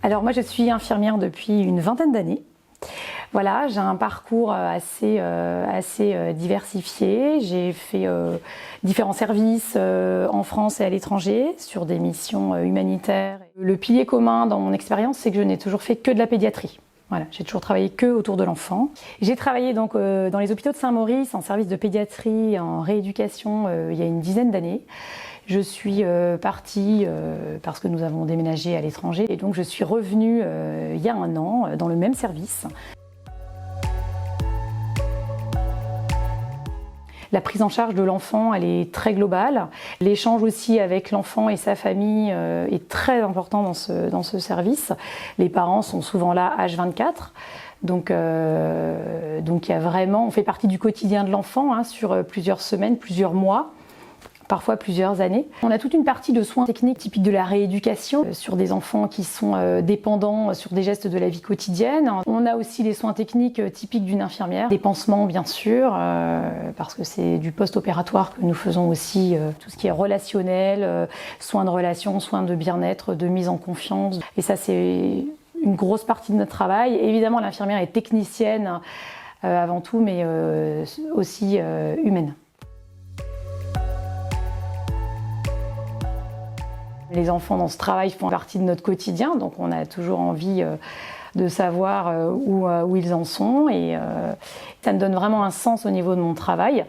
Alors moi je suis infirmière depuis une vingtaine d'années. Voilà, j'ai un parcours assez diversifié. J'ai fait différents services en France et à l'étranger sur des missions humanitaires. Le pilier commun dans mon expérience, c'est que je n'ai toujours fait que de la pédiatrie. Voilà, j'ai toujours travaillé que autour de l'enfant. J'ai travaillé donc dans les hôpitaux de Saint-Maurice en service de pédiatrie, en rééducation il y a une dizaine d'années. Je suis partie parce que nous avons déménagé à l'étranger et donc je suis revenue il y a un an dans le même service. La prise en charge de l'enfant, elle est très globale. L'échange aussi avec l'enfant et sa famille est très important dans ce service. Les parents sont souvent là H24. Donc il y a vraiment, on fait partie du quotidien de l'enfant sur plusieurs semaines, plusieurs mois, parfois plusieurs années. On a toute une partie de soins techniques typiques de la rééducation sur des enfants qui sont dépendants sur des gestes de la vie quotidienne. On a aussi les soins techniques typiques d'une infirmière, des pansements bien sûr, parce que c'est du post-opératoire que nous faisons aussi, tout ce qui est relationnel, soins de relations, soins de bien-être, de mise en confiance. Et ça c'est une grosse partie de notre travail. Évidemment l'infirmière est technicienne avant tout, mais aussi humaine. Les enfants dans ce travail font partie de notre quotidien, donc on a toujours envie de savoir où ils en sont et ça me donne vraiment un sens au niveau de mon travail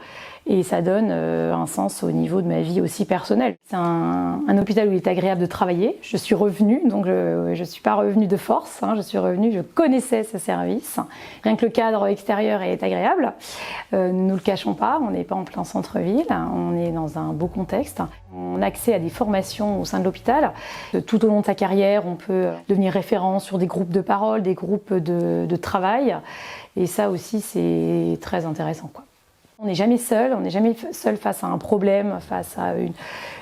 et ça donne un sens au niveau de ma vie aussi personnelle. C'est un hôpital où il est agréable de travailler. Je suis revenue, donc je ne suis pas revenue de force, je suis revenue, je connaissais ce service. Rien que le cadre extérieur est agréable, ne nous le cachons pas, on n'est pas en plein centre-ville, on est dans un beau contexte. On a accès à des formations au sein de l'hôpital. Tout au long de sa carrière, on peut devenir référent sur des groupes de parole, des groupes de travail. Et ça aussi, c'est très intéressant, quoi. On n'est jamais seul face à un problème, face à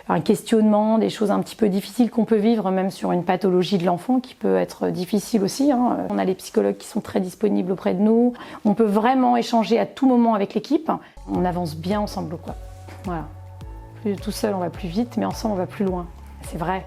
un questionnement, des choses un petit peu difficiles qu'on peut vivre, même sur une pathologie de l'enfant qui peut être difficile aussi. On a les psychologues qui sont très disponibles auprès de nous. On peut vraiment échanger à tout moment avec l'équipe. On avance bien ensemble, quoi. Voilà. Tout seul, on va plus vite, mais ensemble, on va plus loin. C'est vrai.